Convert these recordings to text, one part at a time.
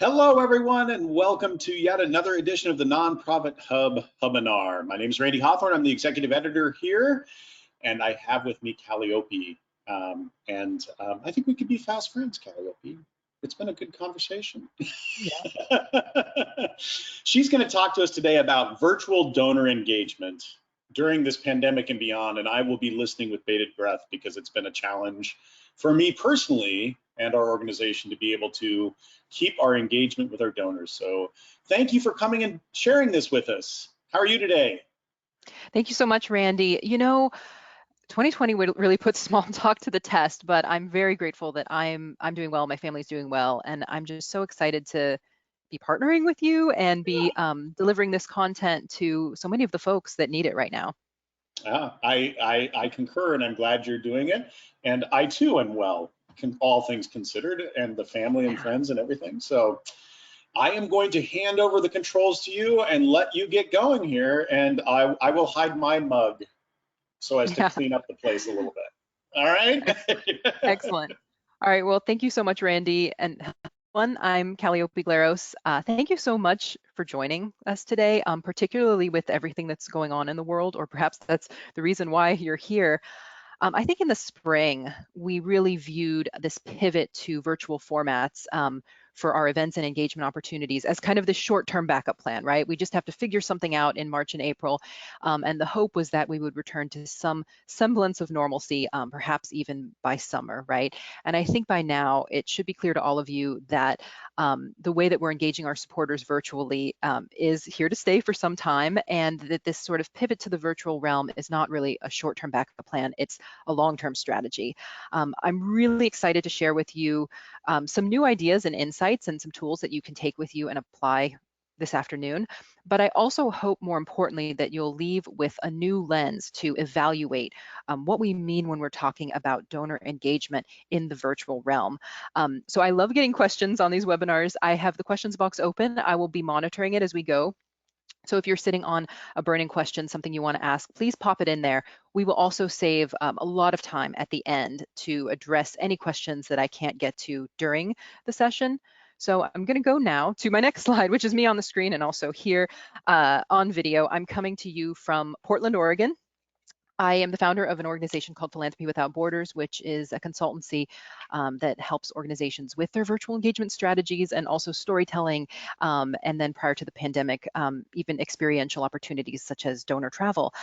Hello, everyone, and welcome to yet another edition of the Nonprofit Hub Webinar. My name is Randy Hawthorne. I'm the executive editor here, and I have with me Caliopy. I think we could be fast friends, Caliopy. It's been a good conversation. Yeah. She's going to talk to us today about virtual donor engagement during this pandemic and beyond, and I will be listening with bated breath because it's been a challenge for me personally and our organization to be able to keep our engagement with our donors. So thank you for coming and sharing this with us. How are you today? Thank you so much, Randy. You know, 2020 would really put small talk to the test, but I'm very grateful that I'm doing well, my family's doing well, and I'm just so excited to be partnering with you and be delivering this content to so many of the folks that need it right now. I concur, and I'm glad you're doing it. And I too am well, all things considered, and the family and friends and everything. So I am going to hand over the controls to you and let you get going here. And I will hide my mug so as to clean up the place a little bit. All right? Excellent. All right, well, thank you so much, Randy. And I'm Caliopy Glaros. Thank you so much for joining us today, particularly with everything that's going on in the world, or perhaps that's the reason why you're here. I think in the spring, we really viewed this pivot to virtual formats for our events and engagement opportunities as kind of the short-term backup plan, right? We just have to figure something out in March and April. And the hope was that we would return to some semblance of normalcy, perhaps even by summer, right? And I think by now, it should be clear to all of you that the way that we're engaging our supporters virtually is here to stay for some time, and that this sort of pivot to the virtual realm is not really a short-term backup plan, it's a long-term strategy. I'm really excited to share with you some new ideas and insights and some tools that you can take with you and apply this afternoon. But I also hope, more importantly, that you'll leave with a new lens to evaluate what we mean when we're talking about donor engagement in the virtual realm. So I love getting questions on these webinars. I have the questions box open. I will be monitoring it as we go. So if you're sitting on a burning question, something you want to ask, please pop it in there. We will also save a lot of time at the end to address any questions that I can't get to during the session. So I'm going to go now to my next slide, which is me on the screen and also here on video. I'm coming to you from Portland, Oregon. I am the founder of an organization called Philanthropy Without Borders, which is a consultancy that helps organizations with their virtual engagement strategies and also storytelling, and then prior to the pandemic, even experiential opportunities such as donor travel.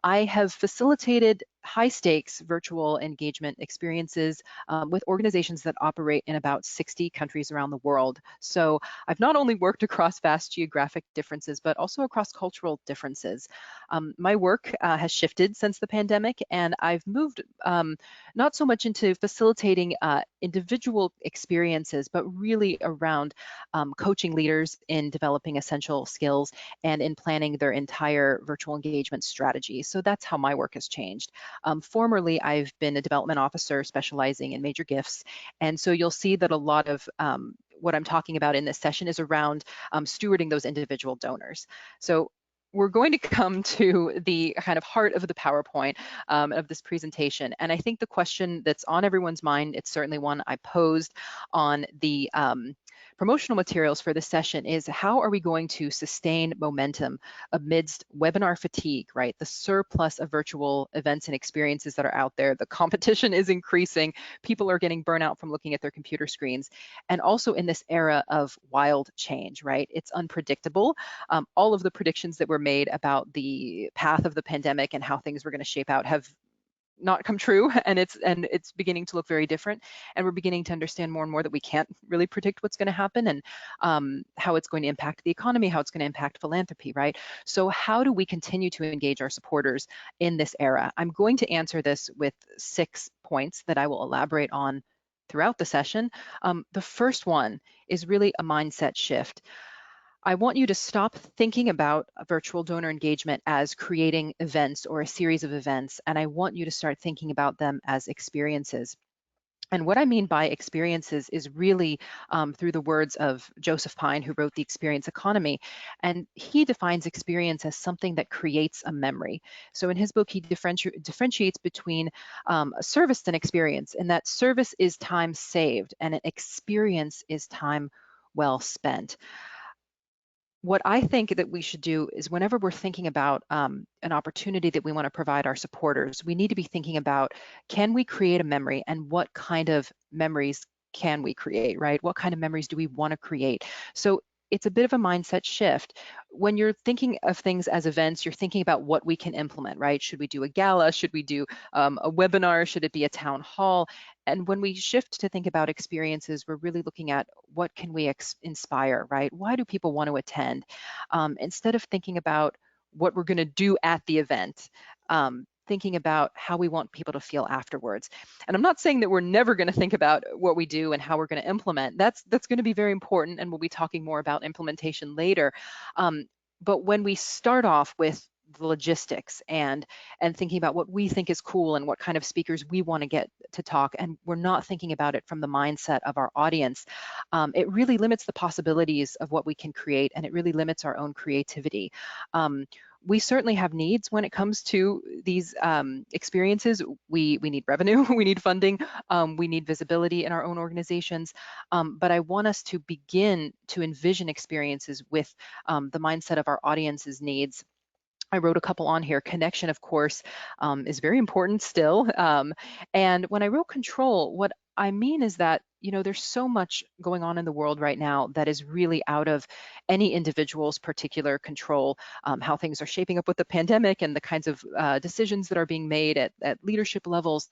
I have facilitated high-stakes virtual engagement experiences with organizations that operate in about 60 countries around the world. So I've not only worked across vast geographic differences, but also across cultural differences. My work has shifted since the pandemic, and I've moved not so much into facilitating individual experiences, but really around coaching leaders in developing essential skills and in planning their entire virtual engagement strategy. So that's how my work has changed. Formerly, I've been a development officer specializing in major gifts, and so you'll see that a lot of what I'm talking about in this session is around stewarding those individual donors. So we're going to come to the kind of heart of the PowerPoint of this presentation. And I think the question that's on everyone's mind, it's certainly one I posed on the promotional materials for this session, is how are we going to sustain momentum amidst webinar fatigue, right? The surplus of virtual events and experiences that are out there. The competition is increasing. People are getting burnout from looking at their computer screens. And also in this era of wild change, right? It's unpredictable. All of the predictions that were made about the path of the pandemic and how things were going to shape out have not come true, and it's beginning to look very different, and we're beginning to understand more and more that we can't really predict what's going to happen and how it's going to impact the economy, how it's going to impact philanthropy, right? So how do we continue to engage our supporters in this era? I'm going to answer this with 6 points that I will elaborate on throughout the session. The first one is really a mindset shift. I want you to stop thinking about virtual donor engagement as creating events or a series of events, and I want you to start thinking about them as experiences. And what I mean by experiences is really through the words of Joseph Pine, who wrote The Experience Economy. And he defines experience as something that creates a memory. So in his book, he differentiates between a service and experience, and that service is time saved and an experience is time well spent. What I think that we should do is whenever we're thinking about an opportunity that we want to provide our supporters, we need to be thinking about, can we create a memory, and what kind of memories can we create, right? What kind of memories do we want to create? So it's a bit of a mindset shift. When you're thinking of things as events, you're thinking about what we can implement, right? Should we do a gala? Should we do a webinar? Should it be a town hall? And when we shift to think about experiences, we're really looking at what can we inspire, right? Why do people want to attend? Instead of thinking about what we're going to do at the event, thinking about how we want people to feel afterwards. And I'm not saying that we're never going to think about what we do and how we're going to implement. That's going to be very important, and we'll be talking more about implementation later. But when we start off with the logistics and thinking about what we think is cool and what kind of speakers we want to get to talk, and we're not thinking about it from the mindset of our audience, it really limits the possibilities of what we can create, and it really limits our own creativity. We certainly have needs when it comes to these experiences. We need revenue, we need funding, we need visibility in our own organizations. But I want us to begin to envision experiences with the mindset of our audience's needs. I wrote a couple on here. Connection, of course, is very important still. And when I wrote control, what I mean is that, there's so much going on in the world right now that is really out of any individual's particular control. How things are shaping up with the pandemic and the kinds of decisions that are being made at leadership levels,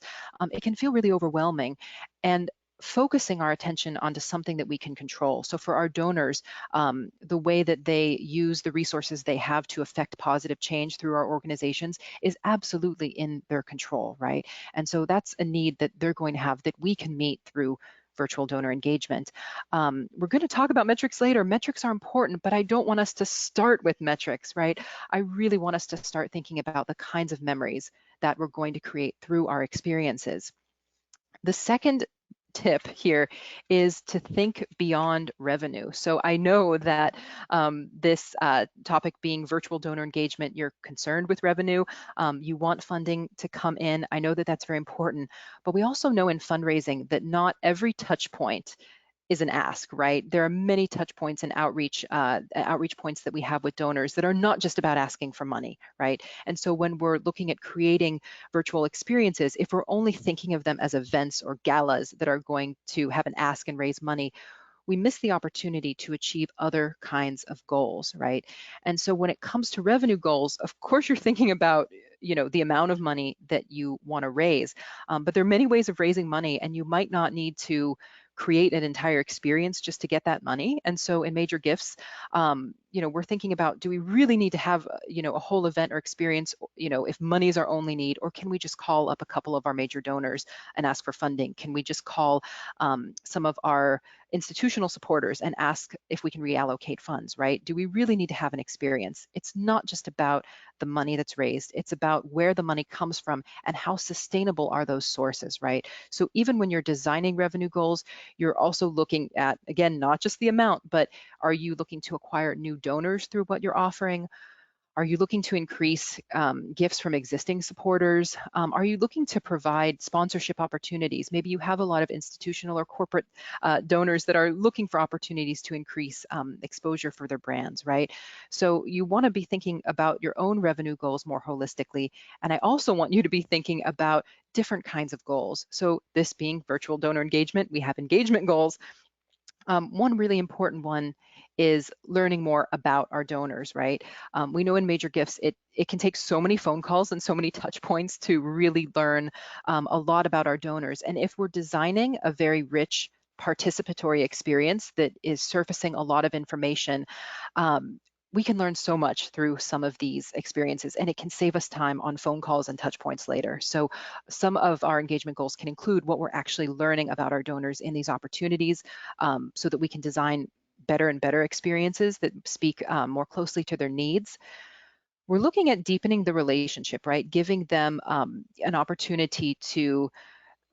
it can feel really overwhelming. And focusing our attention onto something that we can control. So for our donors, the way that they use the resources they have to affect positive change through our organizations is absolutely in their control, right? And so that's a need that they're going to have that we can meet through virtual donor engagement. We're going to talk about metrics later. Metrics are important, but I don't want us to start with metrics, right? I really want us to start thinking about the kinds of memories that we're going to create through our experiences. The second tip here is to think beyond revenue. So I know that this topic being virtual donor engagement, you're concerned with revenue, you want funding to come in. I know that that's very important, but we also know in fundraising that not every touch point is an ask, right? There are many touch points and outreach points that we have with donors that are not just about asking for money, right? And so when we're looking at creating virtual experiences, if we're only thinking of them as events or galas that are going to have an ask and raise money, we miss the opportunity to achieve other kinds of goals, right? And so when it comes to revenue goals, of course you're thinking about the amount of money that you want to raise, but there are many ways of raising money, and you might not need to create an entire experience just to get that money. And so in major gifts, we're thinking about, do we really need to have a whole event or experience, if money is our only need, or can we just call up a couple of our major donors and ask for funding? Can we just call some of our institutional supporters and ask if we can reallocate funds, right? Do we really need to have an experience? It's not just about the money that's raised, it's about where the money comes from and how sustainable are those sources, right? So even when you're designing revenue goals, you're also looking at, again, not just the amount, but are you looking to acquire new donors through what you're offering? Are you looking to increase gifts from existing supporters? Are you looking to provide sponsorship opportunities? Maybe you have a lot of institutional or corporate donors that are looking for opportunities to increase exposure for their brands, right? So you want to be thinking about your own revenue goals more holistically. And I also want you to be thinking about different kinds of goals. So this being virtual donor engagement, we have engagement goals. One really important one is learning more about our donors, right? We know in major gifts, it can take so many phone calls and so many touch points to really learn a lot about our donors. And if we're designing a very rich participatory experience that is surfacing a lot of information, we can learn so much through some of these experiences, and it can save us time on phone calls and touch points later. So some of our engagement goals can include what we're actually learning about our donors in these opportunities, so that we can design better and better experiences that speak more closely to their needs. We're looking at deepening the relationship, right? Giving them an opportunity to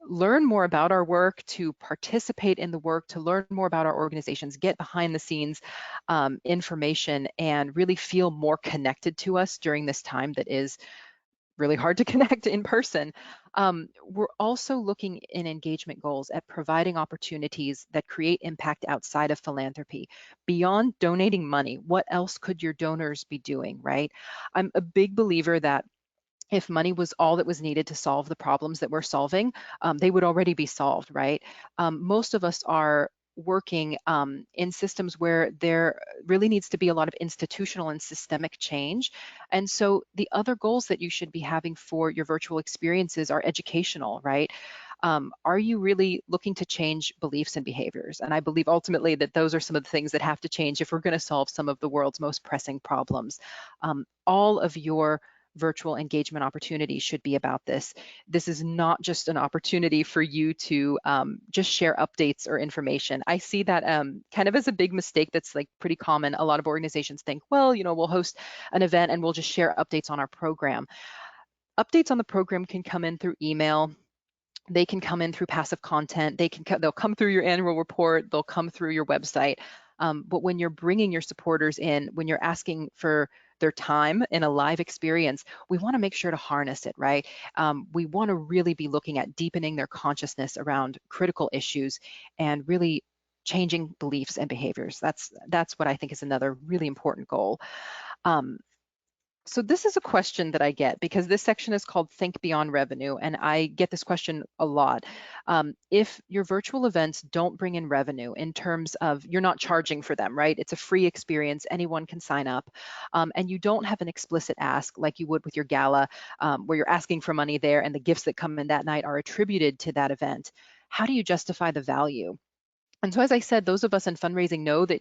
learn more about our work, to participate in the work, to learn more about our organizations, get behind the scenes information, and really feel more connected to us during this time that is really hard to connect in person. We're also looking in engagement goals at providing opportunities that create impact outside of philanthropy. Beyond donating money, what else could your donors be doing, right? I'm a big believer that if money was all that was needed to solve the problems that we're solving, they would already be solved, right? Most of us are working in systems where there really needs to be a lot of institutional and systemic change. And so the other goals that you should be having for your virtual experiences are educational, right? Are you really looking to change beliefs and behaviors? And I believe ultimately that those are some of the things that have to change if we're going to solve some of the world's most pressing problems. All of your virtual engagement opportunities should be about this. This is not just an opportunity for you to just share updates or information. I see that kind of as a big mistake that's like pretty common. A lot of organizations think, well, we'll host an event and we'll just share updates on our program. Updates on the program can come in through email. They can come in through passive content. They'll come through your annual report. They'll come through your website. But when you're bringing your supporters in, when you're asking for their time in a live experience, we want to make sure to harness it, right? We want to really be looking at deepening their consciousness around critical issues and really changing beliefs and behaviors. That's what I think is another really important goal. So this is a question that I get because this section is called Think Beyond Revenue, and I get this question a lot. If your virtual events don't bring in revenue in terms of you're not charging for them, right? It's a free experience, anyone can sign up, and you don't have an explicit ask like you would with your gala, where you're asking for money there and the gifts that come in that night are attributed to that event. How do you justify the value? And so, as I said, those of us in fundraising know that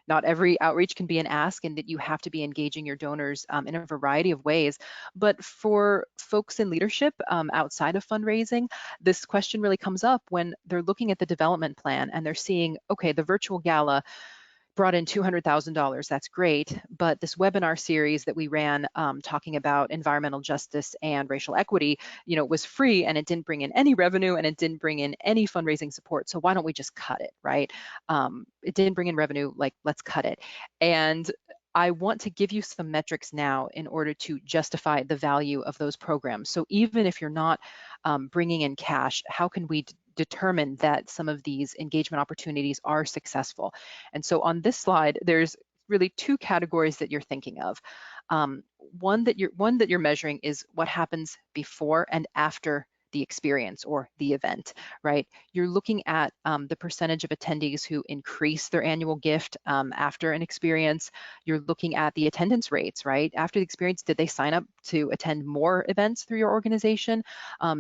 not every outreach can be an ask and that you have to be engaging your donors in a variety of ways. But for folks in leadership outside of fundraising, this question really comes up when they're looking at the development plan and they're seeing, okay, the virtual gala brought in $200,000. That's great. But this webinar series that we ran talking about environmental justice and racial equity, was free and it didn't bring in any revenue and it didn't bring in any fundraising support. So why don't we just cut it, right? It didn't bring in revenue, like let's cut it. And I want to give you some metrics now in order to justify the value of those programs. So even if you're not bringing in cash, how can we determine that some of these engagement opportunities are successful? And so on this slide, there's really two categories that you're thinking of. One that you're measuring is what happens before and after the experience or the event, right? You're looking at the percentage of attendees who increase their annual gift after an experience. You're looking at the attendance rates, right? After the experience, did they sign up to attend more events through your organization?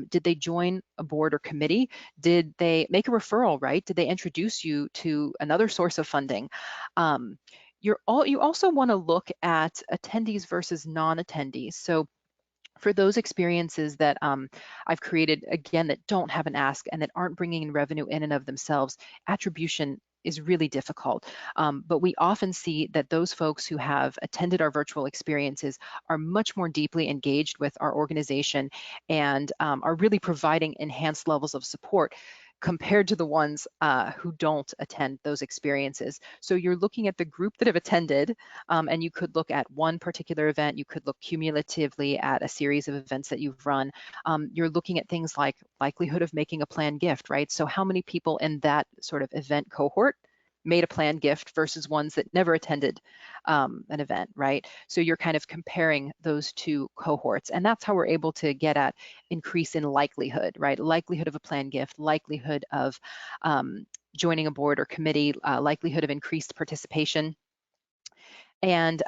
Did they join a board or committee? Did they make a referral, right? Did they introduce you to another source of funding? You also want to look at attendees versus non-attendees. So for those experiences that I've created, again, that don't have an ask and that aren't bringing in revenue in and of themselves, attribution is really difficult. But we often see that those folks who have attended our virtual experiences are much more deeply engaged with our organization and are really providing enhanced levels of support compared to the ones who don't attend those experiences. So you're looking at the group that have attended, and you could look at one particular event, you could look cumulatively at a series of events that you've run. You're looking at things like likelihood of making a planned gift, right? So how many people in that sort of event cohort made a planned gift versus ones that never attended an event, right? So you're kind of comparing those two cohorts, and that's how we're able to get at increase in likelihood, right? Likelihood of a planned gift, likelihood of joining a board or committee, likelihood of increased participation. And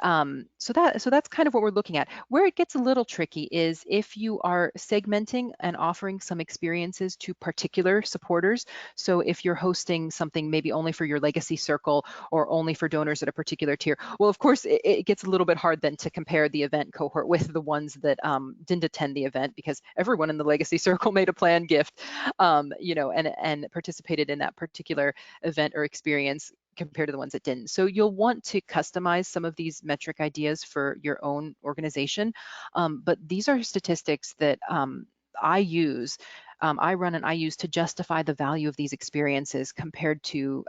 so that's kind of what we're looking at. Where it gets a little tricky is if you are segmenting and offering some experiences to particular supporters. So if you're hosting something maybe only for your legacy circle or only for donors at a particular tier, well, of course, it gets a little bit hard then to compare the event cohort with the ones that didn't attend the event, because everyone in the legacy circle made a planned gift, and participated in that particular event or experience compared to the ones that didn't. So you'll want to customize some of these metric ideas for your own organization. But these are statistics that I use, I run and I use to justify the value of these experiences compared to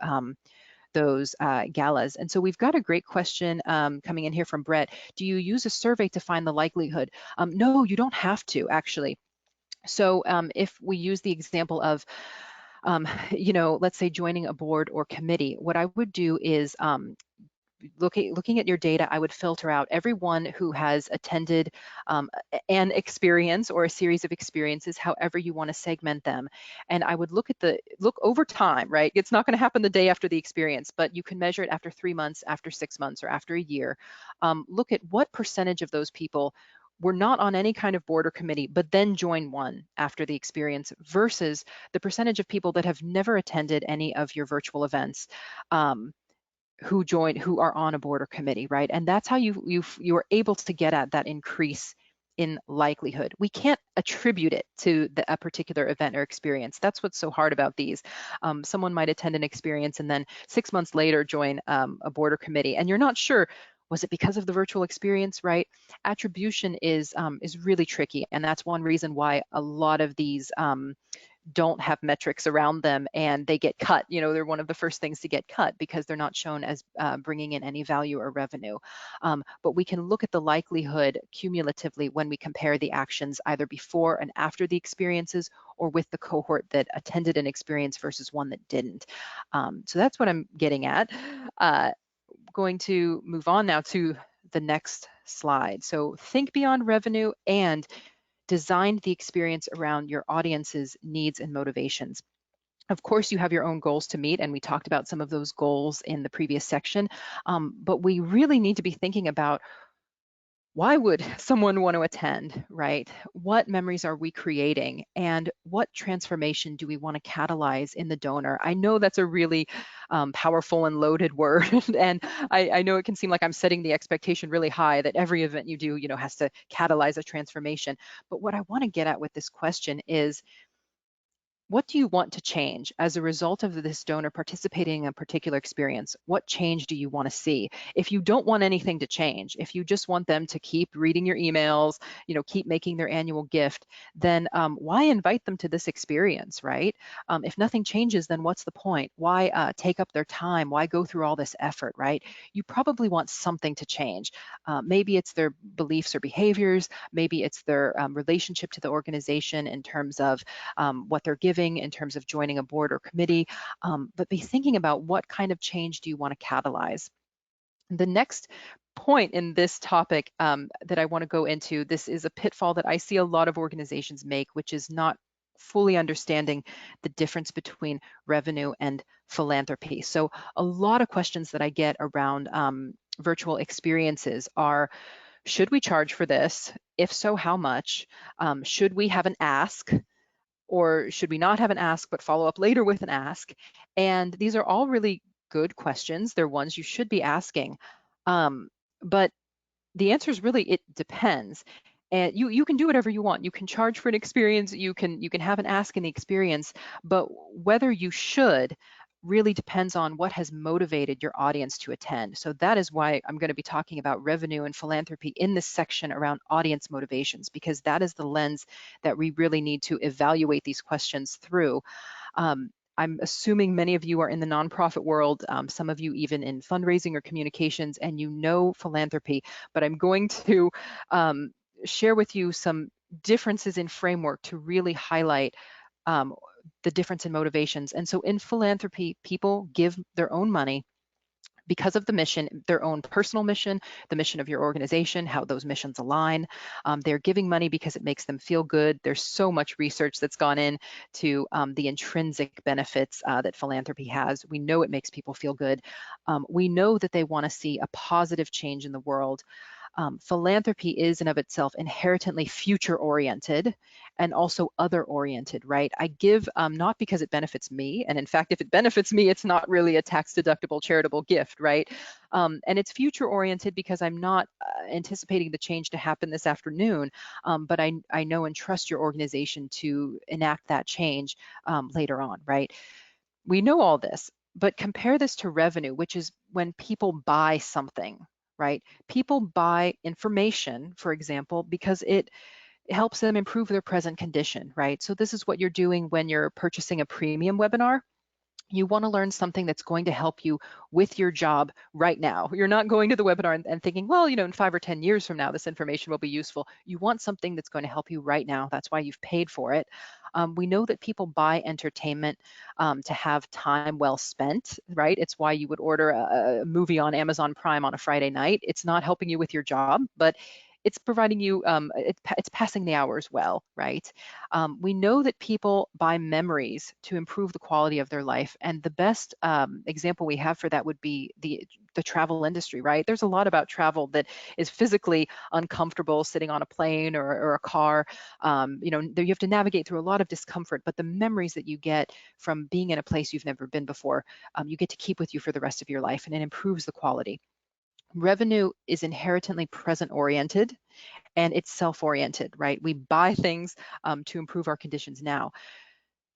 those galas. And so we've got a great question coming in here from Brett. Do you use a survey to find the likelihood? No, you don't have to, actually. So if we use the example of, let's say joining a board or committee, what I would do is looking at your data, I would filter out everyone who has attended an experience or a series of experiences, however you want to segment them. And I would look over time, right? It's not going to happen the day after the experience, but you can measure it after 3 months, after 6 months, or after a year. Look at what percentage of those people were not on any kind of board or committee, but then join one after the experience versus the percentage of people that have never attended any of your virtual events. Who are on a board or committee, right? And that's how you are able to get at that increase in likelihood. We can't attribute it to a particular event or experience. That's what's so hard about these. Someone might attend an experience and then 6 months later join a board or committee, and you're not sure, was it because of the virtual experience, right? Attribution is really tricky, and that's one reason why a lot of these don't have metrics around them and they get cut. They're one of the first things to get cut because they're not shown as bringing in any value or revenue. But we can look at the likelihood cumulatively when we compare the actions either before and after the experiences or with the cohort that attended an experience versus one that didn't. So that's what I'm getting at. Going to move on now to the next slide. So think beyond revenue and design the experience around your audience's needs and motivations. Of course, you have your own goals to meet, and we talked about some of those goals in the previous section, but we really need to be thinking about, why would someone want to attend, right? What memories are we creating, and what transformation do we want to catalyze in the donor? I know that's a really powerful and loaded word, and I know it can seem like I'm setting the expectation really high that every event you do, has to catalyze a transformation. But what I want to get at with this question is, what do you want to change as a result of this donor participating in a particular experience? What change do you want to see? If you don't want anything to change, if you just want them to keep reading your emails, keep making their annual gift, then why invite them to this experience, right? If nothing changes, then what's the point? Why take up their time? Why go through all this effort, right? You probably want something to change. Maybe it's their beliefs or behaviors. Maybe it's their relationship to the organization in terms of what they're giving, in terms of joining a board or committee, but be thinking about what kind of change do you want to catalyze. The next point in this topic that I want to go into, this is a pitfall that I see a lot of organizations make, which is not fully understanding the difference between revenue and philanthropy. So a lot of questions that I get around virtual experiences are, should we charge for this? If so, how much? Should we have an ask? Or should we not have an ask but follow up later with an ask? And these are all really good questions. They're ones you should be asking. But the answer is really, it depends. And you can do whatever you want. You can charge for an experience, you can have an ask in the experience, but whether you should really depends on what has motivated your audience to attend. So that is why I'm going to be talking about revenue and philanthropy in this section around audience motivations, because that is the lens that we really need to evaluate these questions through. I'm assuming many of you are in the nonprofit world, some of you even in fundraising or communications, and philanthropy, but I'm going to share with you some differences in framework to really highlight the difference in motivations. And so in philanthropy, people give their own money because of the mission, their own personal mission, the mission of your organization, how those missions align. They're giving money because it makes them feel good. There's so much research that's gone into the intrinsic benefits that philanthropy has. We know it makes people feel good. We know that they want to see a positive change in the world. Philanthropy is in of itself inherently future-oriented and also other-oriented, right? I give not because it benefits me, and in fact, if it benefits me, it's not really a tax-deductible charitable gift, right? And it's future-oriented because I'm not anticipating the change to happen this afternoon, but I know and trust your organization to enact that change later on, right? We know all this, but compare this to revenue, which is when people buy something, right? People buy information, for example, because it helps them improve their present condition, right? So this is what you're doing when you're purchasing a premium webinar. You want to learn something that's going to help you with your job right now. You're not going to the webinar and thinking, well, in 5 or 10 years from now, this information will be useful. You want something that's going to help you right now. That's why you've paid for it. We know that people buy entertainment to have time well spent, right? It's why you would order a movie on Amazon Prime on a Friday night. It's not helping you with your job, but it's providing you, it's passing the hours well, right? We know that people buy memories to improve the quality of their life. And the best example we have for that would be the travel industry, right? There's a lot about travel that is physically uncomfortable, sitting on a plane or a car. You have to navigate through a lot of discomfort, but the memories that you get from being in a place you've never been before, you get to keep with you for the rest of your life, and it improves the quality. Revenue is inherently present oriented and it's self-oriented, right? We buy things to improve our conditions now.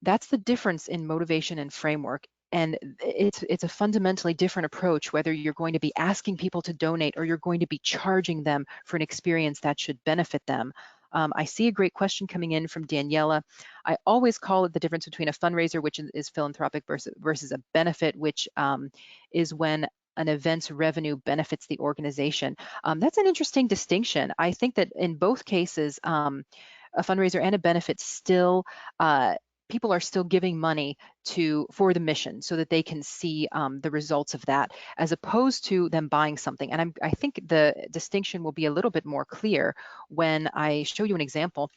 That's the difference in motivation and framework. And it's a fundamentally different approach, whether you're going to be asking people to donate or you're going to be charging them for an experience that should benefit them. I see a great question coming in from Daniela. I always call it the difference between a fundraiser, which is philanthropic, versus a benefit, which is when an event's revenue benefits the organization. That's an interesting distinction. I think that in both cases, a fundraiser and a benefit still, people are still giving money for the mission so that they can see the results of that, as opposed to them buying something. And I think the distinction will be a little bit more clear when I show you an example.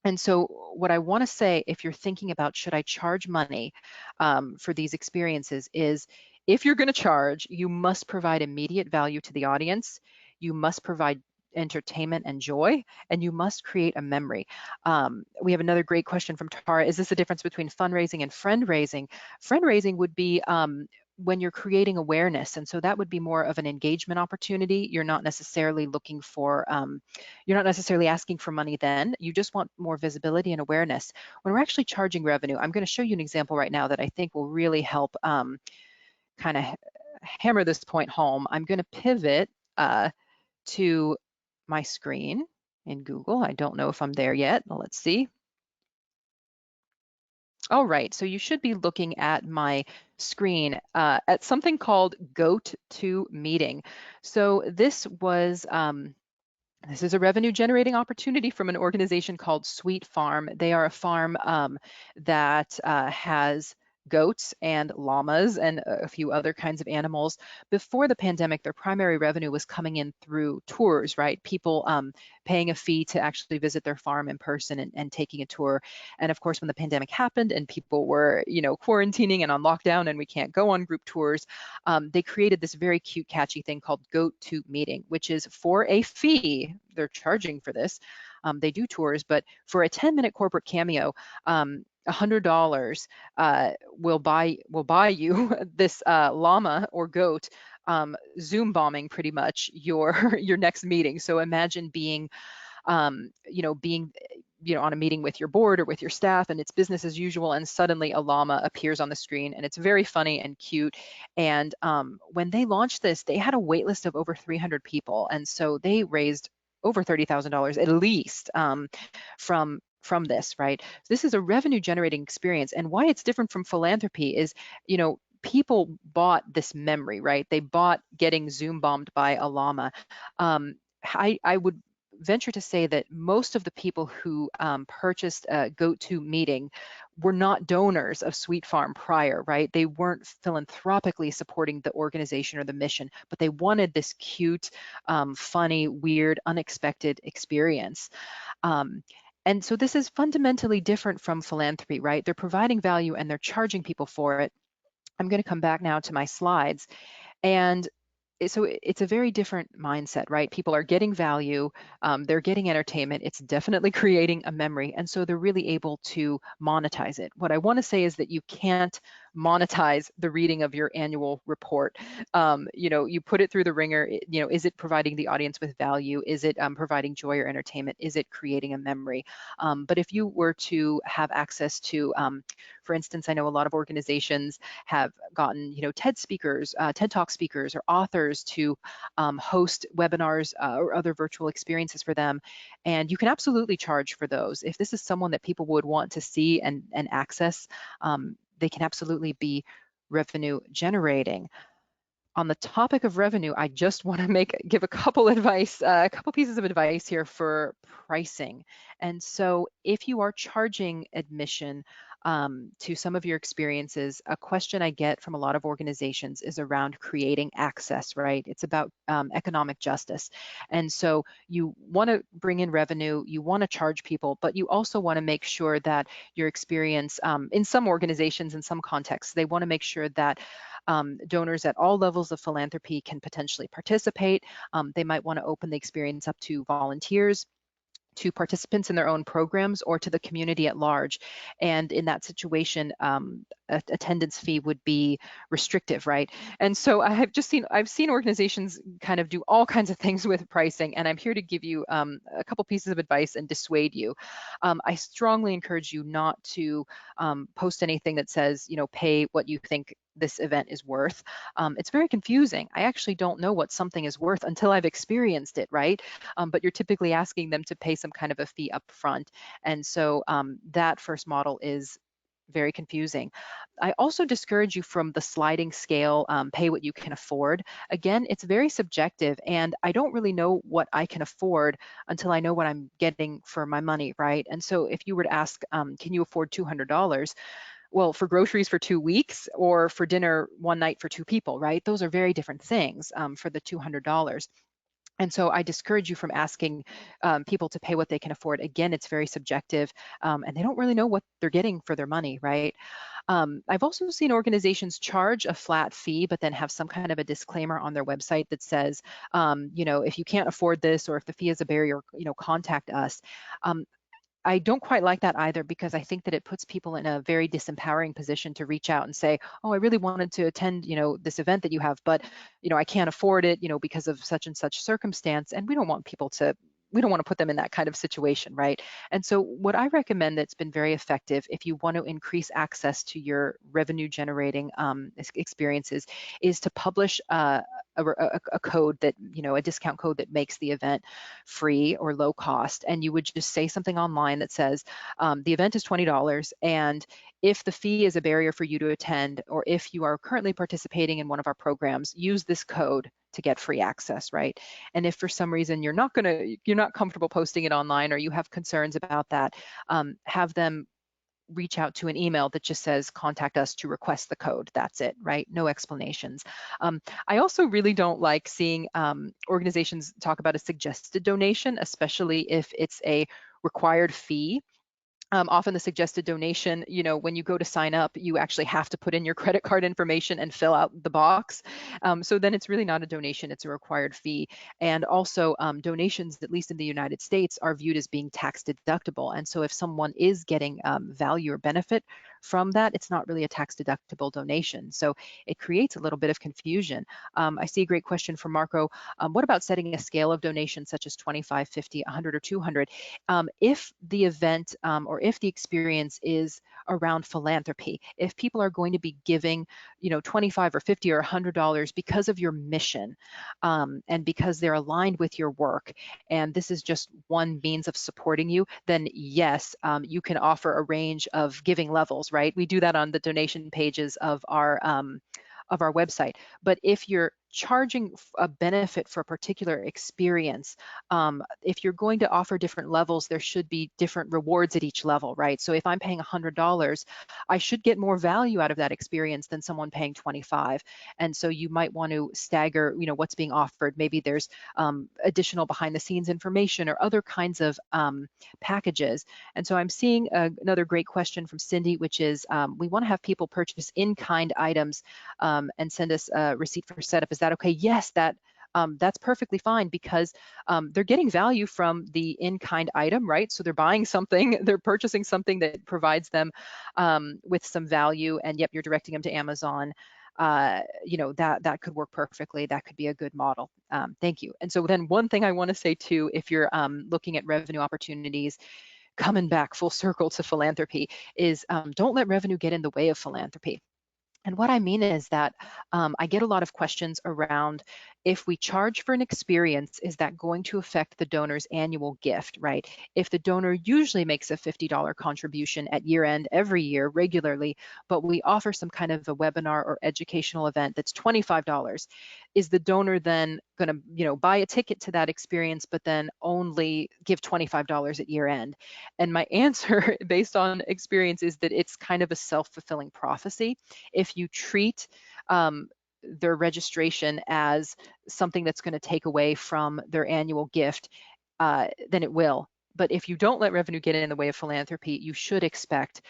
And so what I want to say, if you're thinking about should I charge money for these experiences, is if you're going to charge, you must provide immediate value to the audience. You must provide entertainment and joy, and you must create a memory. We have another great question from Tara. Is this the difference between fundraising and friend raising? Friend raising would be when you're creating awareness. And so that would be more of an engagement opportunity. You're not necessarily looking for, you're not necessarily asking for money then. You just want more visibility and awareness. When we're actually charging revenue, I'm going to show you an example right now that I think will really help kind of hammer this point home. I'm going to pivot to my screen in Google. I don't know if I'm there yet. Let's see. All right, so you should be looking at my screen at something called Goat to Meeting. So this is a revenue generating opportunity from an organization called Sweet Farm. They are a farm that has goats and llamas and a few other kinds of animals. Before the pandemic, their primary revenue was coming in through tours, right? People paying a fee to actually visit their farm in person and taking a tour. And of course, when the pandemic happened and people were, quarantining and on lockdown and we can't go on group tours, they created this very cute, catchy thing called Goat to Meeting, which is for a fee. They're charging for this. They do tours, but for a 10-minute corporate cameo, $100 will buy you this llama or goat, Zoom bombing pretty much your your next meeting. So imagine being on a meeting with your board or with your staff and it's business as usual, and suddenly a llama appears on the screen, and it's very funny and cute. And when they launched this, they had a wait list of over 300 people, and so they raised over $30,000 at least from this, right? So this is a revenue generating experience. And why it's different from philanthropy is, people bought this memory, right? They bought getting Zoom bombed by a llama. I would venture to say that most of the people who purchased a Goat to Meeting were not donors of Sweet Farm prior, right? They weren't philanthropically supporting the organization or the mission, but they wanted this cute, funny, weird, unexpected experience. And so this is fundamentally different from philanthropy, right? They're providing value and they're charging people for it. I'm going to come back now to my slides. And so it's a very different mindset, right? People are getting value, they're getting entertainment, it's definitely creating a memory, and so they're really able to monetize it. What I want to say is that you can't monetize the reading of your annual report. You put it through the ringer, is it providing the audience with value? Is it providing joy or entertainment? Is it creating a memory? But if you were to have access to, for instance, I know a lot of organizations have gotten, TED speakers, TED Talk speakers or authors to host webinars or other virtual experiences for them. And you can absolutely charge for those. If this is someone that people would want to see and access, they can absolutely be revenue generating. On the topic of revenue, I just want to give a couple pieces of advice here for pricing. And so if you are charging admission to some of your experiences, a question I get from a lot of organizations is around creating access, right? It's about economic justice. And so you want to bring in revenue, you want to charge people, but you also want to make sure that your experience, in some organizations, in some contexts, they want to make sure that donors at all levels of philanthropy can potentially participate. They might want to open the experience up to volunteers, to participants in their own programs, or to the community at large. And in that situation, attendance fee would be restrictive, right? And so I've seen organizations kind of do all kinds of things with pricing, and I'm here to give you a couple pieces of advice and dissuade you. I strongly encourage you not to post anything that says, pay what you think this event is worth. It's very confusing. I actually don't know what something is worth until I've experienced it, right? But you're typically asking them to pay some kind of a fee up front. And so that first model is very confusing. I also discourage you from the sliding scale, pay what you can afford. Again, it's very subjective, and I don't really know what I can afford until I know what I'm getting for my money, right? And so if you were to ask, can you afford $200? Well, for groceries for 2 weeks or for dinner one night for 2 people, right? Those are very different things for the $200. And so I discourage you from asking people to pay what they can afford. Again, it's very subjective, and they don't really know what they're getting for their money, right? I've also seen organizations charge a flat fee, but then have some kind of a disclaimer on their website that says, if you can't afford this, or if the fee is a barrier, contact us. I don't quite like that either, because I think that it puts people in a very disempowering position to reach out and say, oh, I really wanted to attend, this event that you have, but, I can't afford it, because of such and such circumstance. And we don't want to put them in that kind of situation, right? And so what I recommend that's been very effective, if you want to increase access to your revenue generating experiences, is to publish a code that, a discount code that makes the event free or low cost. And you would just say something online that says, the event is $20, and if the fee is a barrier for you to attend, or if you are currently participating in one of our programs, use this code to get free access, right? And if for some reason you're not comfortable posting it online, or you have concerns about that, have them reach out to an email that just says contact us to request the code. That's it, right? No explanations. I also really don't like seeing organizations talk about a suggested donation, especially if it's a required fee. Often the suggested donation, when you go to sign up, you actually have to put in your credit card information and fill out the box. So then it's really not a donation, it's a required fee. And also donations, at least in the United States, are viewed as being tax deductible. And so if someone is getting value or benefit from that, it's not really a tax deductible donation. So it creates a little bit of confusion. I see a great question from Marco. What about setting a scale of donations such as 25, 50, 100, or 200? If the event or if the experience is around philanthropy, if people are going to be giving, 25 or 50 or $100 because of your mission, and because they're aligned with your work, and this is just one means of supporting you, then yes, you can offer a range of giving levels, right? We do that on the donation pages of our website. But if you're charging a benefit for a particular experience, if you're going to offer different levels, there should be different rewards at each level, right? So if I'm paying $100, I should get more value out of that experience than someone paying 25. And so you might want to stagger, what's being offered. Maybe there's additional behind the scenes information or other kinds of packages. And so I'm seeing another great question from Cindy, which is, we want to have people purchase in-kind items and send us a receipt for setup. Is that okay? Yes, that's perfectly fine, because they're getting value from the in-kind item, right? So they're buying something, they're purchasing something that provides them with some value, and yep, you're directing them to Amazon. That could work perfectly. That could be a good model. Thank you. And so then one thing I want to say too, if you're looking at revenue opportunities, coming back full circle to philanthropy, is don't let revenue get in the way of philanthropy. And what I mean is that I get a lot of questions around, if we charge for an experience, is that going to affect the donor's annual gift, right? If the donor usually makes a $50 contribution at year end every year regularly, but we offer some kind of a webinar or educational event that's $25, is the donor then going to, buy a ticket to that experience, but then only give $25 at year end? And my answer, based on experience, is that it's kind of a self-fulfilling prophecy. If you treat their registration as something that's going to take away from their annual gift, then it will. But if you don't let revenue get in the way of philanthropy, you should expect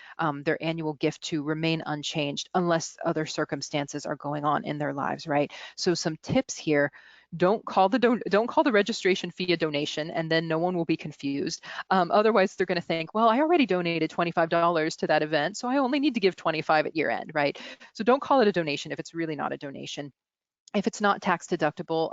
their annual gift to remain unchanged unless other circumstances are going on in their lives, right? So some tips here: don't call the registration fee a donation, and then no one will be confused. Otherwise, they're going to think, well, I already donated $25 to that event, so I only need to give 25 at year end, right? So don't call it a donation if it's really not a donation. If it's not tax deductible,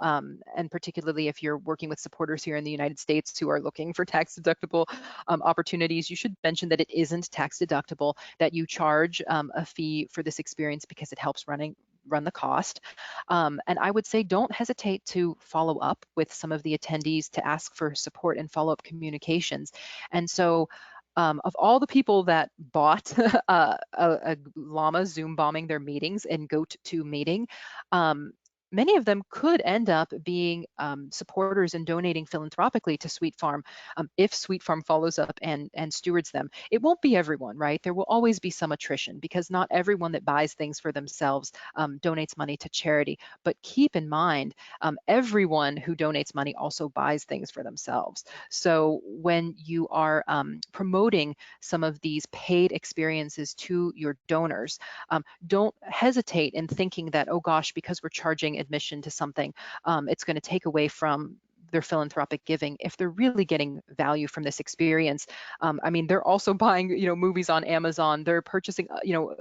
and particularly if you're working with supporters here in the United States who are looking for tax deductible opportunities, you should mention that it isn't tax deductible, that you charge a fee for this experience because it helps run the cost. And I would say don't hesitate to follow up with some of the attendees to ask for support and follow-up communications. And so of all the people that bought a llama Zoom bombing their meetings and GoToMeeting, many of them could end up being supporters and donating philanthropically to Sweet Farm if Sweet Farm follows up and stewards them. It won't be everyone, right? There will always be some attrition because not everyone that buys things for themselves donates money to charity. But keep in mind, everyone who donates money also buys things for themselves. So when you are promoting some of these paid experiences to your donors, don't hesitate in thinking that, oh gosh, because we're charging admission to something, it's going to take away from their philanthropic giving. If they're really getting value from this experience, I mean, they're also buying, movies on Amazon. They're purchasing,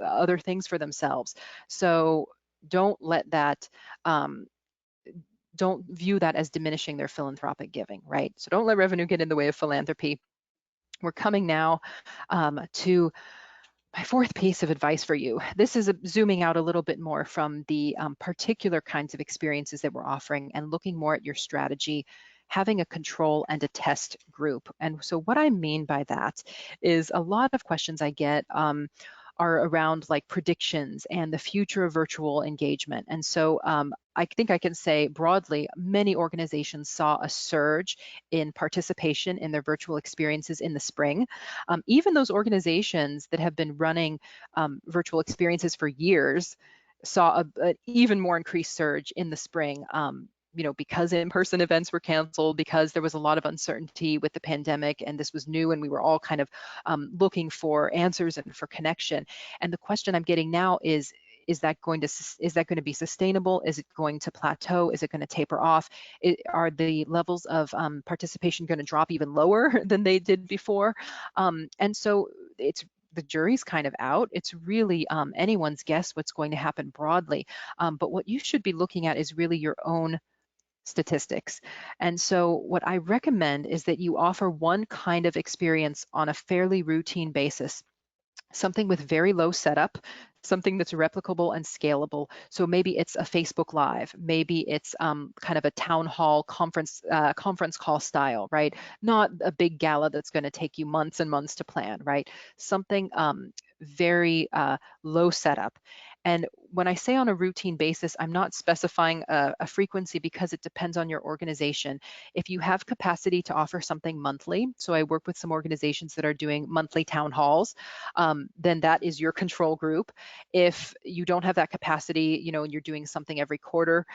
other things for themselves. So don't let that, don't view that as diminishing their philanthropic giving, right? So don't let revenue get in the way of philanthropy. We're coming now to my fourth piece of advice for you. This is zooming out a little bit more from the particular kinds of experiences that we're offering and looking more at your strategy, having a control and a test group. And so what I mean by that is a lot of questions I get are around like predictions and the future of virtual engagement. And so I think I can say broadly, many organizations saw a surge in participation in their virtual experiences in the spring. Even those organizations that have been running virtual experiences for years saw an even more increased surge in the spring. Because in-person events were canceled, because there was a lot of uncertainty with the pandemic, and this was new, and we were all kind of looking for answers and for connection. And the question I'm getting now is that going to be sustainable? Is it going to plateau? Is it going to taper off? Are the levels of participation going to drop even lower than they did before? And so the jury's kind of out. It's really anyone's guess what's going to happen broadly. But what you should be looking at is really your own statistics. And so what I recommend is that you offer one kind of experience on a fairly routine basis, something with very low setup, something that's replicable and scalable. So maybe it's a Facebook Live, maybe it's kind of a town hall conference call style, right? Not a big gala that's going to take you months and months to plan, right? Something very low setup. And when I say on a routine basis, I'm not specifying a frequency because it depends on your organization. If you have capacity to offer something monthly, so I work with some organizations that are doing monthly town halls, then that is your control group. If you don't have that capacity, and you're doing something every quarter,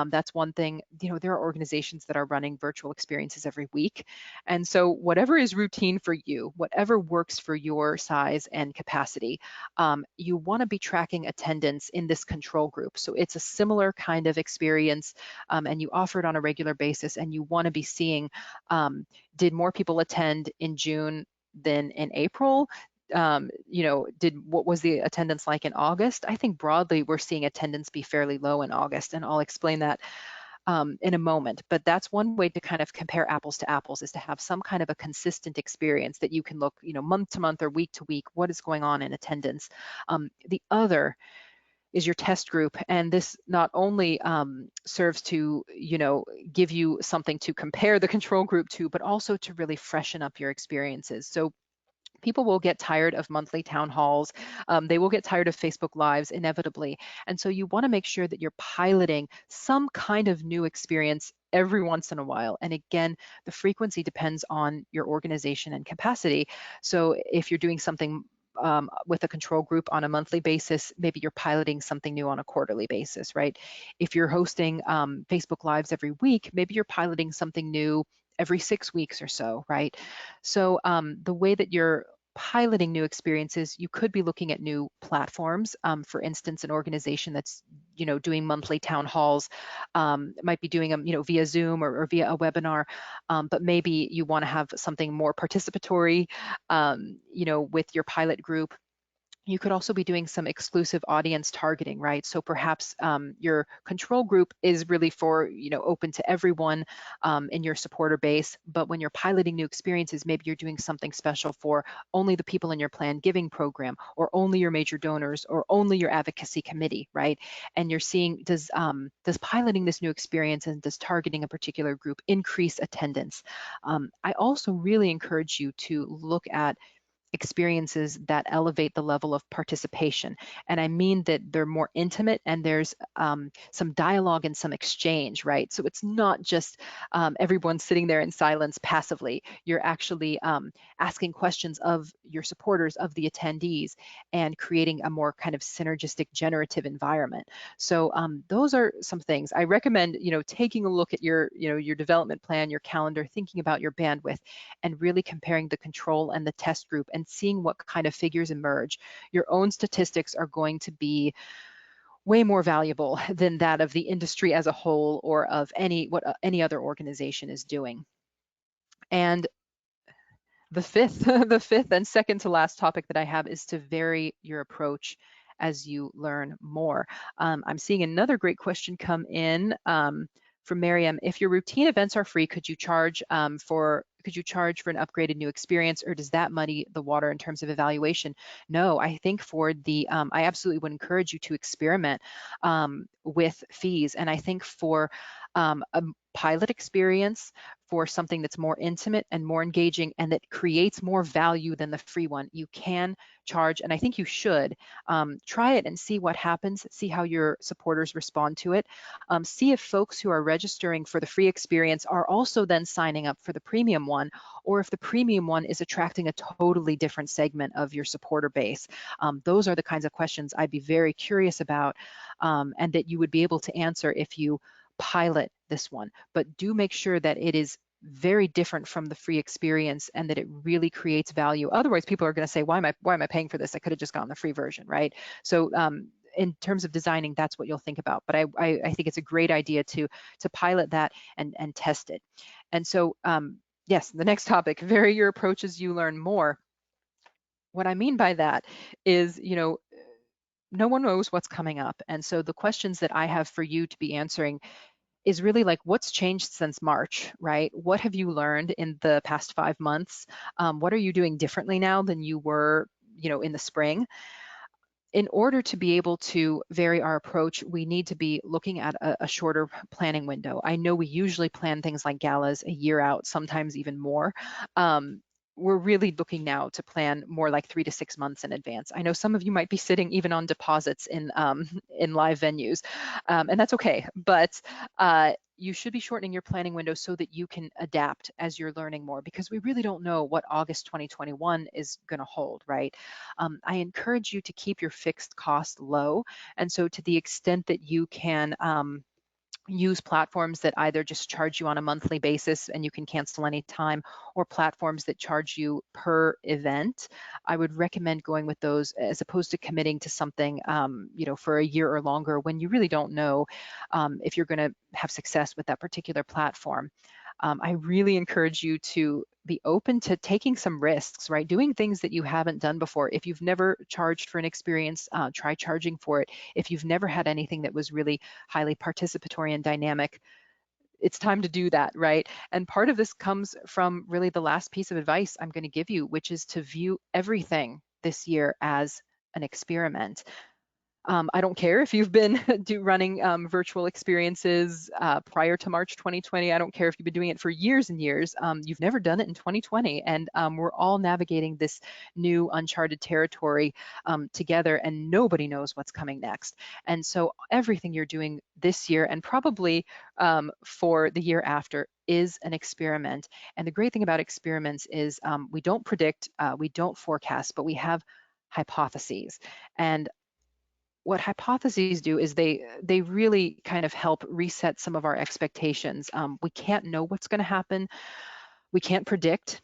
that's one thing. There are organizations that are running virtual experiences every week. And so whatever is routine for you, whatever works for your size and capacity, you want to be tracking attendance in this control group. So it's a similar kind of experience, and you offer it on a regular basis, and you want to be seeing, did more people attend in June than in April? What was the attendance like in August? I think broadly we're seeing attendance be fairly low in August, and I'll explain that in a moment. But that's one way to kind of compare apples to apples, is to have some kind of a consistent experience that you can look, month to month or week to week, what is going on in attendance. The other is your test group. And this not only serves to, give you something to compare the control group to, but also to really freshen up your experiences. So people will get tired of monthly town halls. They will get tired of Facebook Lives inevitably. And so you want to make sure that you're piloting some kind of new experience every once in a while. And again, the frequency depends on your organization and capacity. So if you're doing something with a control group on a monthly basis, maybe you're piloting something new on a quarterly basis, right? If you're hosting Facebook Lives every week, maybe you're piloting something new every 6 weeks or so, right? So the way that you're piloting new experiences, you could be looking at new platforms. For instance, an organization that's doing monthly town halls might be doing them via Zoom or via a webinar, but maybe you want to have something more participatory with your pilot group. You could also be doing some exclusive audience targeting, right? So perhaps your control group is really for, open to everyone in your supporter base. But when you're piloting new experiences, maybe you're doing something special for only the people in your planned giving program, or only your major donors, or only your advocacy committee, right? And you're seeing, does piloting this new experience and does targeting a particular group increase attendance? I also really encourage you to look at experiences that elevate the level of participation. And I mean that they're more intimate and there's some dialogue and some exchange, right? So it's not just everyone sitting there in silence passively. You're actually asking questions of your supporters, of the attendees, and creating a more kind of synergistic generative environment. So those are some things I recommend, taking a look at your development plan, your calendar, thinking about your bandwidth, and really comparing the control and the test group and seeing what kind of figures emerge. Your own statistics are going to be way more valuable than that of the industry as a whole or of what any other organization is doing. And the fifth, the fifth and second to last topic that I have is to vary your approach as you learn more. I'm seeing another great question come in from Miriam. If your routine events are free, could you charge for an upgraded new experience, or does that muddy the water in terms of evaluation? No, I think for the, I absolutely would encourage you to experiment with fees. And I think for a pilot experience, for something that's more intimate and more engaging and that creates more value than the free one, you can charge, and I think you should try it and see what happens, see how your supporters respond to it, see if folks who are registering for the free experience are also then signing up for the premium one, or if the premium one is attracting a totally different segment of your supporter base. Those are the kinds of questions I'd be very curious about and that you would be able to answer if you pilot this one. But do make sure that it is very different from the free experience and that it really creates value. Otherwise, people are going to say, why am I paying for this? I could have just gotten the free version, right? So in terms of designing, that's what you'll think about. But I think it's a great idea to pilot that and test it. And so yes, the next topic, vary your approach as you learn more. What I mean by that is, no one knows what's coming up. And so the questions that I have for you to be answering is really like, what's changed since March, right? What have you learned in the past 5 months? What are you doing differently now than you were, in the spring? In order to be able to vary our approach, we need to be looking at a shorter planning window. I know we usually plan things like galas a year out, sometimes even more. We're really looking now to plan more like 3 to 6 months in advance. I know some of you might be sitting even on deposits in live venues, and that's okay. But you should be shortening your planning window so that you can adapt as you're learning more, because we really don't know what August 2021 is going to hold, right? I encourage you to keep your fixed cost low, and so to the extent that you can use platforms that either just charge you on a monthly basis and you can cancel anytime, or platforms that charge you per event, I would recommend going with those as opposed to committing to something for a year or longer when you really don't know if you're going to have success with that particular platform. I really encourage you to be open to taking some risks, right? Doing things that you haven't done before. If you've never charged for an experience, try charging for it. If you've never had anything that was really highly participatory and dynamic, it's time to do that, right? And part of this comes from really the last piece of advice I'm going to give you, which is to view everything this year as an experiment. I don't care if you've been running virtual experiences prior to March 2020. I don't care if you've been doing it for years and years. You've never done it in 2020. And we're all navigating this new uncharted territory together, and nobody knows what's coming next. And so everything you're doing this year and probably for the year after is an experiment. And the great thing about experiments is we don't predict, we don't forecast, but we have hypotheses. And what hypotheses do is they really kind of help reset some of our expectations. We can't know what's going to happen. We can't predict.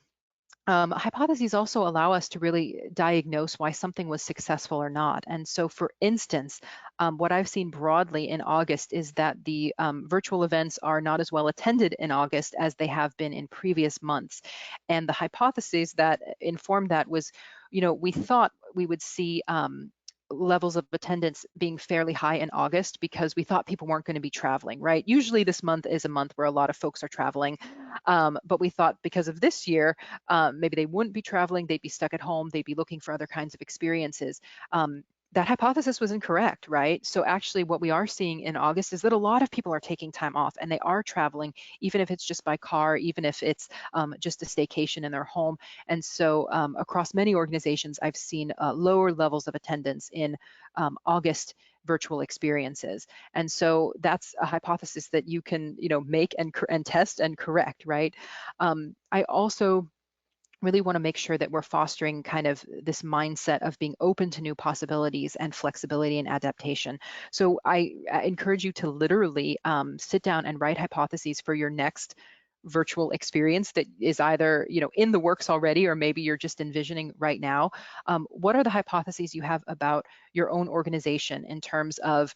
Hypotheses also allow us to really diagnose why something was successful or not. And so, for instance, what I've seen broadly in August is that the virtual events are not as well attended in August as they have been in previous months. And the hypothesis that informed that was, we thought we would see levels of attendance being fairly high in August because we thought people weren't going to be traveling, right? Usually this month is a month where a lot of folks are traveling, but we thought because of this year, maybe they wouldn't be traveling, they'd be stuck at home, they'd be looking for other kinds of experiences. That hypothesis was incorrect, right? So actually what we are seeing in August is that a lot of people are taking time off and they are traveling, even if it's just by car, even if it's just a staycation in their home. And so across many organizations, I've seen lower levels of attendance in August virtual experiences. And so that's a hypothesis that you can, make and test and correct, right? I also really want to make sure that we're fostering kind of this mindset of being open to new possibilities and flexibility and adaptation. So I encourage you to literally sit down and write hypotheses for your next virtual experience that is either in the works already or maybe you're just envisioning right now. What are the hypotheses you have about your own organization in terms of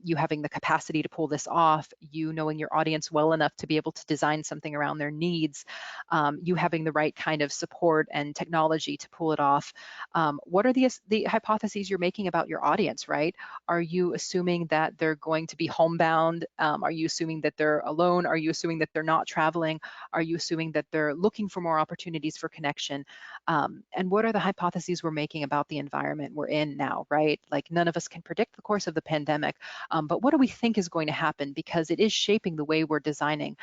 you having the capacity to pull this off, you knowing your audience well enough to be able to design something around their needs, you having the right kind of support and technology to pull it off? What are the hypotheses you're making about your audience, right? Are you assuming that they're going to be homebound? Are you assuming that they're alone? Are you assuming that they're not traveling? Are you assuming that they're looking for more opportunities for connection? And what are the hypotheses we're making about the environment we're in now, right? Like none of us can predict the course of the pandemic, but what do we think is going to happen? Because it is shaping the way we're designing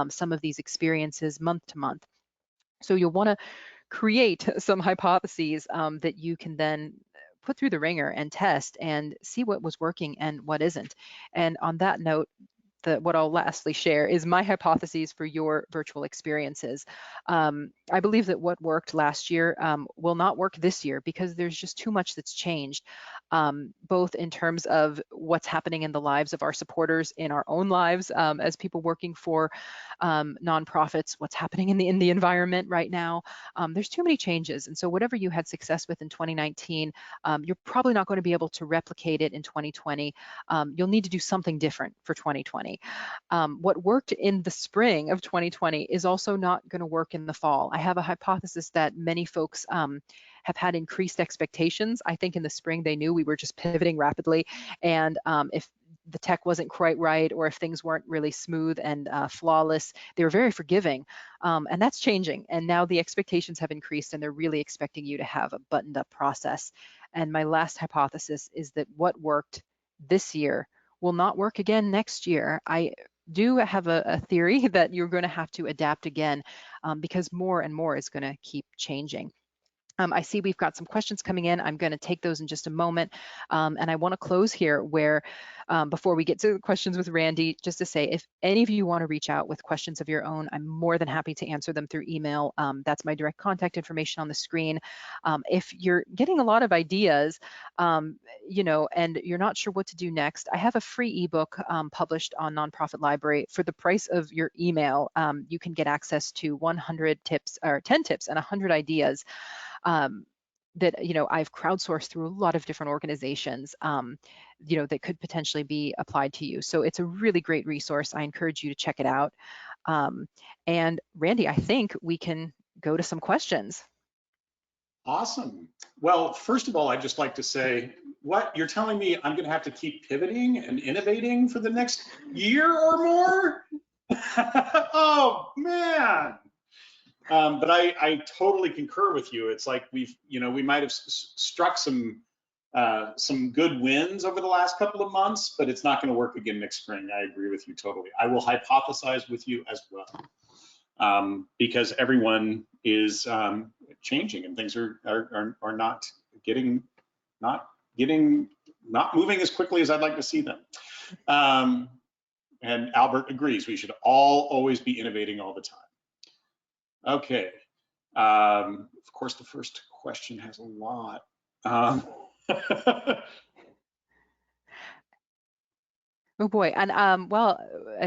some of these experiences month to month. So you'll want to create some hypotheses that you can then put through the ringer and test and see what was working and what isn't. And on that note, what I'll lastly share is my hypotheses for your virtual experiences. I believe that what worked last year will not work this year because there's just too much that's changed, both in terms of what's happening in the lives of our supporters, in our own lives as people working for nonprofits, what's happening in the environment right now. There's too many changes. And so whatever you had success with in 2019, you're probably not going to be able to replicate it in 2020. You'll need to do something different for 2020. What worked in the spring of 2020 is also not going to work in the fall. I have a hypothesis that many folks have had increased expectations. I think in the spring they knew we were just pivoting rapidly, and if the tech wasn't quite right or if things weren't really smooth and flawless, they were very forgiving, and that's changing. And now the expectations have increased and they're really expecting you to have a buttoned up process. And my last hypothesis is that what worked this year will not work again next year. I do have a theory that you're going to have to adapt again because more and more is going to keep changing. I see we've got some questions coming in. I'm going to take those in just a moment. And I want to close here where, before we get to the questions with Randy, just to say, if any of you want to reach out with questions of your own, I'm more than happy to answer them through email. That's my direct contact information on the screen. If you're getting a lot of ideas, and you're not sure what to do next, I have a free ebook published on Nonprofit Library. For the price of your email, you can get access to 100 tips or 10 tips and 100 ideas that I've crowdsourced through a lot of different organizations that could potentially be applied to you. So it's a really great resource. I encourage you to check it out. And Randy, I think we can go to some questions. Awesome. Well, first of all, I'd just like to say, what you're telling me I'm going to have to keep pivoting and innovating for the next year or more? Oh man. But I totally concur with you. It's like we might have struck some some good wins over the last couple of months, but it's not going to work again next spring. I agree with you totally. I will hypothesize with you as well, because everyone is changing and things are not moving as quickly as I'd like to see them. And Albert agrees. We should all always be innovating all the time. Okay. Of course, the first question has a lot. Oh boy, and well,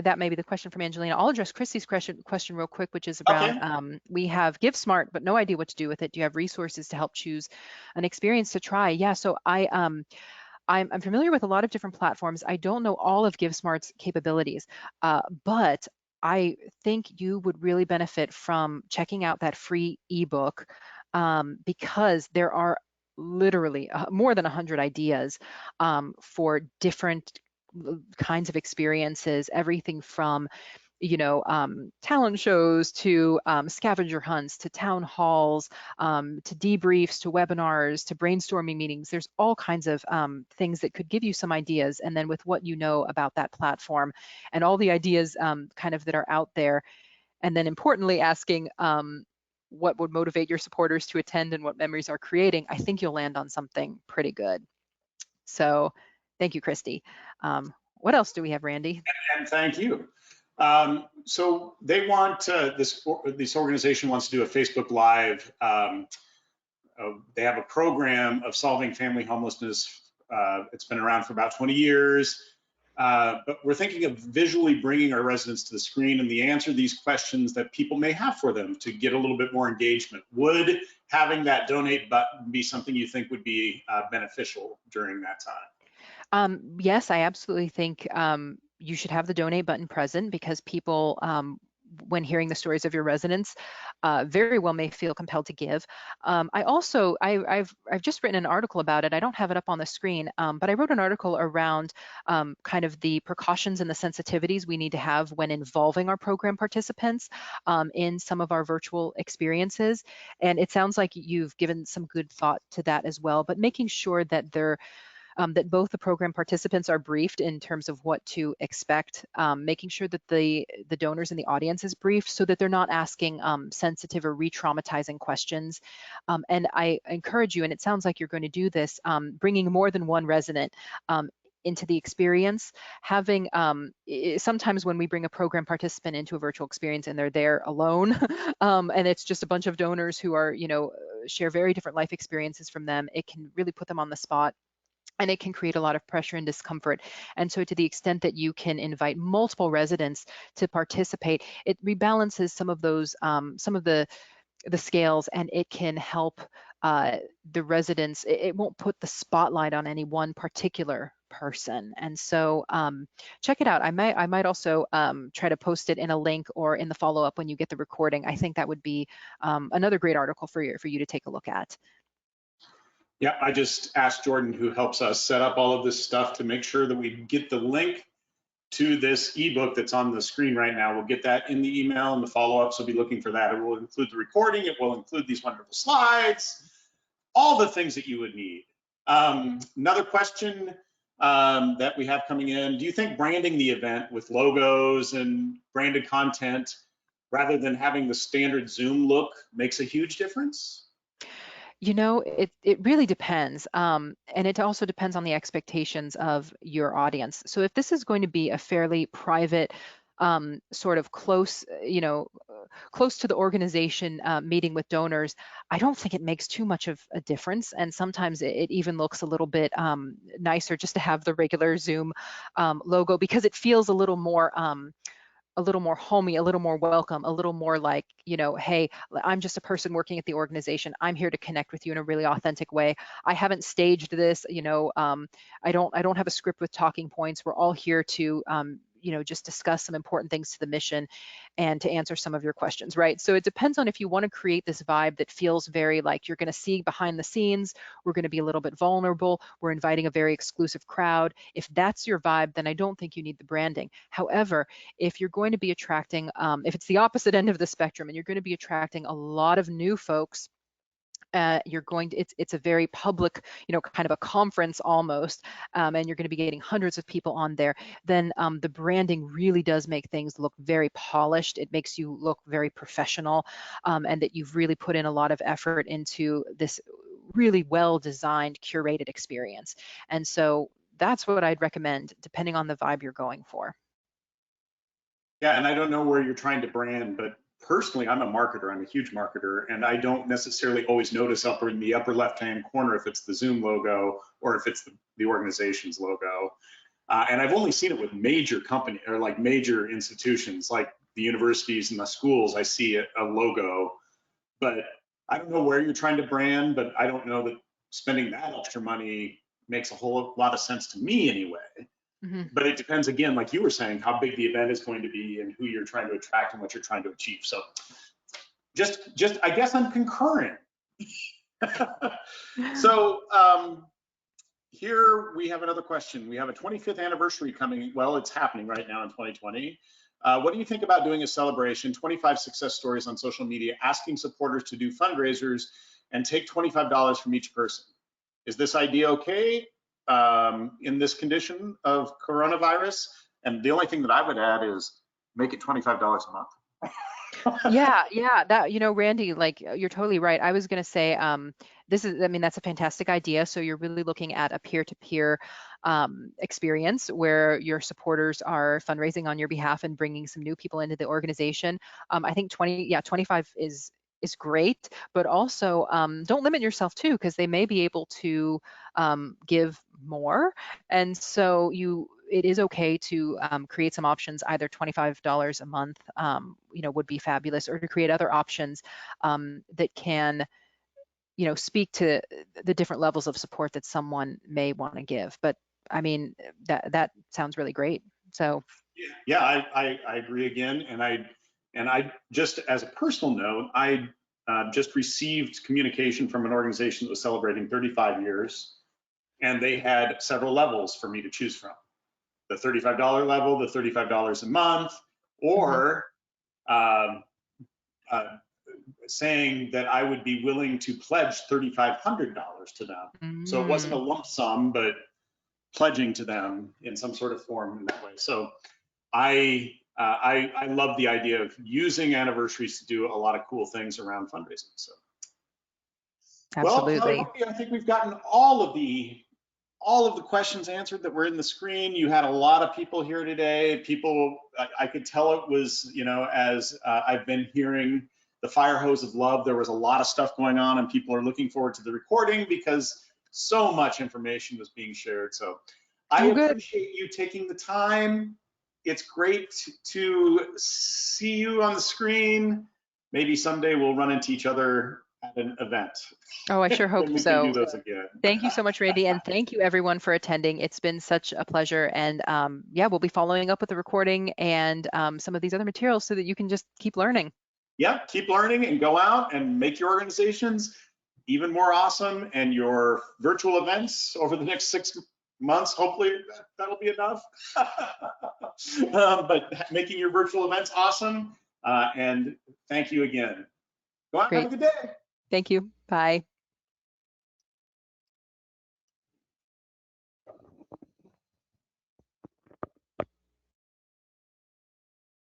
that may be the question from Angelina. I'll address Christy's question real quick, which is around, Okay. We have GiveSmart, but no idea what to do with it. Do you have resources to help choose an experience to try? Yeah, so I'm familiar with a lot of different platforms. I don't know all of GiveSmart's capabilities, but I think you would really benefit from checking out that free ebook, because there are literally more than 100 ideas for different kinds of experiences, everything from talent shows to scavenger hunts to town halls, to debriefs to webinars to brainstorming meetings. There's all kinds of things that could give you some ideas. And then with what you know about that platform and all the ideas kind of that are out there, and then importantly asking what would motivate your supporters to attend and what memories are creating, I think you'll land on something pretty good. So thank you, Christy. What else do we have, Randy? And thank you. So they want this organization wants to do a Facebook Live. They have a program of solving family homelessness. It's been around for about 20 years, but we're thinking of visually bringing our residents to the screen and the answer these questions that people may have for them to get a little bit more engagement. Would having that donate button be something you think would be beneficial during that time? Yes, I absolutely think you should have the donate button present, because people, when hearing the stories of your residents, very well may feel compelled to give. I've just written an article about it. I don't have it up on the screen, but I wrote an article around kind of the precautions and the sensitivities we need to have when involving our program participants in some of our virtual experiences. And it sounds like you've given some good thought to that as well, but making sure that that both the program participants are briefed in terms of what to expect, making sure that the donors in the audience is briefed so that they're not asking sensitive or re-traumatizing questions. And I encourage you, and it sounds like you're going to do this, bringing more than one resident into the experience, having sometimes when we bring a program participant into a virtual experience and they're there alone, and it's just a bunch of donors who are, share very different life experiences from them, it can really put them on the spot. And it can create a lot of pressure and discomfort. And so to the extent that you can invite multiple residents to participate, it rebalances some of those, some of the scales, and it can help the residents. It won't put the spotlight on any one particular person. And so check it out. I might also try to post it in a link or in the follow-up when you get the recording. I think that would be another great article for you to take a look at. Yeah, I just asked Jordan, who helps us set up all of this stuff, to make sure that we get the link to this ebook that's on the screen right now. We'll get that in the email and the follow-up, so be looking for that. It will include the recording. It will include these wonderful slides, all the things that you would need. Another question that we have coming in: do you think branding the event with logos and branded content rather than having the standard Zoom look makes a huge difference? It really depends. And it also depends on the expectations of your audience. So if this is going to be a fairly private, sort of close, close to the organization meeting with donors, I don't think it makes too much of a difference. And sometimes it even looks a little bit nicer just to have the regular Zoom logo, because it feels a little more homey, a little more welcome, a little more like, hey, I'm just a person working at the organization. I'm here to connect with you in a really authentic way. I haven't staged this, I don't have a script with talking points. We're all here to, just discuss some important things to the mission and to answer some of your questions, right? So it depends on if you want to create this vibe that feels very like you're going to see behind the scenes. We're going to be a little bit vulnerable. We're inviting a very exclusive crowd. If that's your vibe, then I don't think you need the branding. However, if you're going to be attracting, if it's the opposite end of the spectrum and you're going to be attracting a lot of new folks you're going to, it's a very public, kind of a conference almost, and you're going to be getting hundreds of people on there, then the branding really does make things look very polished. It makes you look very professional, and that you've really put in a lot of effort into this really well-designed, curated experience. And so that's what I'd recommend, depending on the vibe you're going for. Yeah, and I don't know where you're trying to brand, but personally, I'm a marketer. I'm a huge marketer, and I don't necessarily always notice up in the upper left-hand corner if it's the Zoom logo or if it's the organization's logo. And I've only seen it with major company or like major institutions, like the universities and the schools. I see a logo, but I don't know where you're trying to brand. But I don't know that spending that extra money makes a whole lot of sense to me anyway. Mm-hmm. But it depends, again, like you were saying, how big the event is going to be and who you're trying to attract and what you're trying to achieve. So just I guess I'm concurring. So here we have another question. We have a 25th anniversary coming. Well, it's happening right now in 2020. What do you think about doing a celebration, 25 success stories on social media, asking supporters to do fundraisers and take $25 from each person? Is this idea okay? In this condition of coronavirus? And the only thing that I would add is make it $25 a month. Yeah, that, Randy, like you're totally right. I was going to say, that's a fantastic idea. So you're really looking at a peer-to-peer experience where your supporters are fundraising on your behalf and bringing some new people into the organization. I think 25 is great, but also don't limit yourself too, because they may be able to give more. And so it is okay to create some options, either $25 a month, would be fabulous, or to create other options that can, speak to the different levels of support that someone may want to give. But I mean, that sounds really great. So yeah, I agree again, and I just, as a personal note, I just received communication from an organization that was celebrating 35 years, and they had several levels for me to choose from. The $35 level, the $35 a month, or saying that I would be willing to pledge $3,500 to them. So it wasn't a lump sum, but pledging to them in some sort of form in that way. So I love the idea of using anniversaries to do a lot of cool things around fundraising. So, absolutely. Well, Caliopy, I think we've gotten all of the questions answered that were in the screen. You had a lot of people here today. People, I could tell it was, as I've been hearing the fire hose of love, there was a lot of stuff going on, and people are looking forward to the recording because so much information was being shared. So I appreciate you taking the time. It's great to see you on the screen. Maybe someday we'll run into each other at an event. Oh, I sure hope so. Can do those again. Thank you so much, Randy, and thank you everyone for attending. It's been such a pleasure, and we'll be following up with the recording and some of these other materials so that you can just keep learning. Yeah, keep learning and go out and make your organizations even more awesome, and your virtual events over the next 6 months, hopefully that'll be enough. But making your virtual events awesome, and thank you again. Go out and have a good day. Thank you. Bye.